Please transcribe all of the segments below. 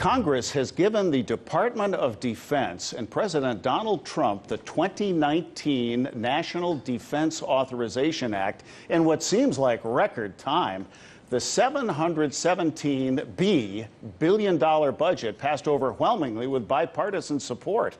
Congress has given the Department of Defense and President Donald Trump the 2019 National Defense Authorization Act in what seems like record time. The $717 billion budget passed overwhelmingly with bipartisan support.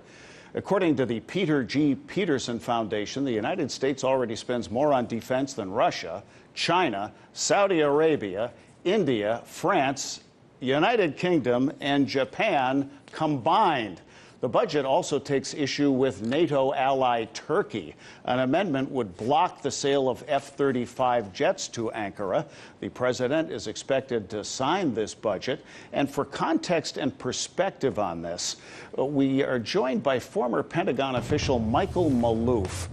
According to the Peter G. Peterson Foundation, the United States already spends more on defense than Russia, China, Saudi Arabia, India, France, United Kingdom, and Japan combined. The budget also takes issue with NATO ally Turkey. An amendment would block the sale of F-35 jets to Ankara. The president is expected to sign this budget. And for context and perspective on this, we are joined by former Pentagon official Michael Maloof.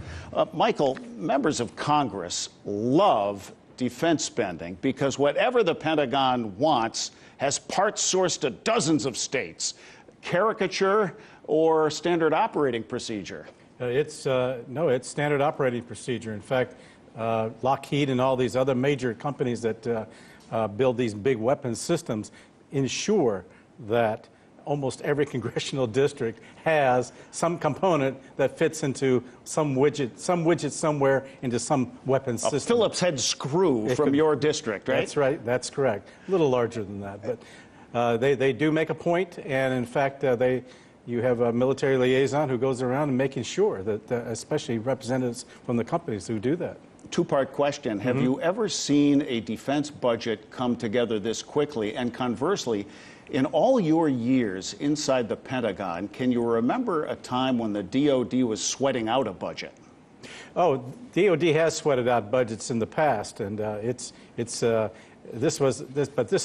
Michael, members of Congress love defense spending because whatever the Pentagon wants has parts sourced to dozens of states. Caricature or standard operating procedure? It's standard operating procedure. In fact, Lockheed and all these other major companies that build these big weapons systems ensure that almost every congressional district has some component that fits into some widget somewhere into some weapons system. A Phillips head screw from your district, right? That's right. That's correct. A little larger than that, but they do make a point, and in fact, you have a military liaison who goes around and making sure that, especially representatives from the companies who do that. Two-part question. Have you ever seen a defense budget come together this quickly? And conversely, in all your years inside the Pentagon, can you remember a time when the DoD was sweating out a budget? Oh, DoD has sweated out budgets in the past, and this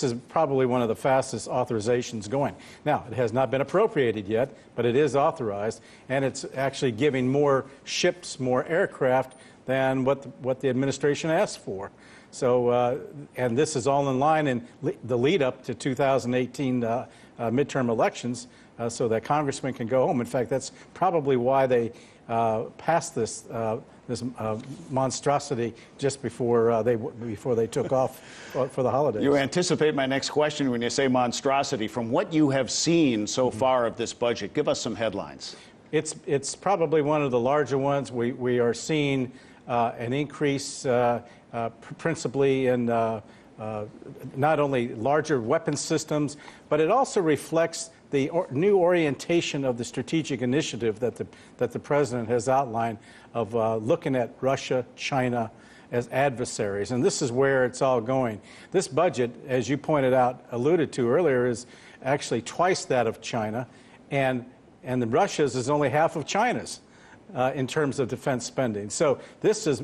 is probably one of the fastest authorizations going. Now, it has not been appropriated yet, but it is authorized, and it's actually giving more ships, more aircraft than what the administration asked for. So, and this is all in line in the lead up to 2018 midterm elections, so that congressmen can go home. In fact, that's probably why they passed this monstrosity just before they took off for the holidays. You anticipate my next question when you say monstrosity. From what you have seen so far of this budget, give us some headlines. It's probably one of the larger ones. We are seeing an increase principally in not only larger weapon systems, but it also reflects the new orientation of the strategic initiative that the president has outlined of looking at Russia, China as adversaries. And this is where it's all going. This budget, as you pointed out, alluded to earlier, is actually twice that of China, and the Russia's is only half of China's in terms of defense spending. So this is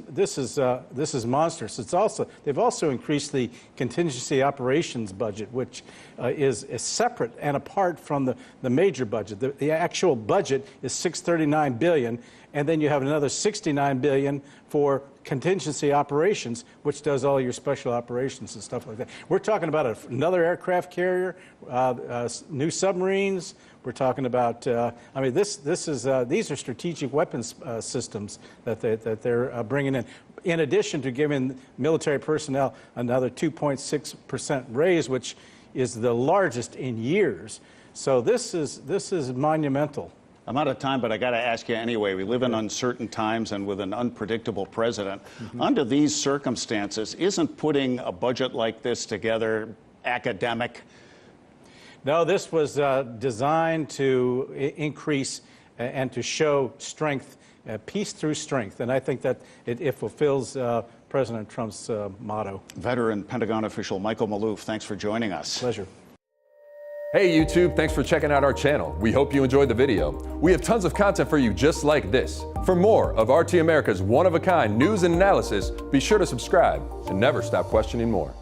monstrous. They've also increased the contingency operations budget, which is separate and apart from the major budget. The actual budget is $639 billion, and then you have another $69 billion for contingency operations, which does all your special operations and stuff like that. We're talking about another aircraft carrier, new submarines. We're talking about, I mean, these are strategic weapons systems that they're bringing in. In addition to giving military personnel another 2.6% raise, which is the largest in years. So this is monumental. I'm out of time, but I got to ask you anyway. We live in uncertain times and with an unpredictable president. Under these circumstances, isn't putting a budget like this together academic? No, this was designed to increase and to show strength, peace through strength, and I think that it fulfills President Trump's motto. Veteran Pentagon official Michael Maloof, thanks for joining us. Pleasure. Hey YouTube, thanks for checking out our channel. We hope you enjoyed the video. We have tons of content for you just like this. For more of RT America's one-of-a-kind news and analysis, be sure to subscribe and never stop questioning more.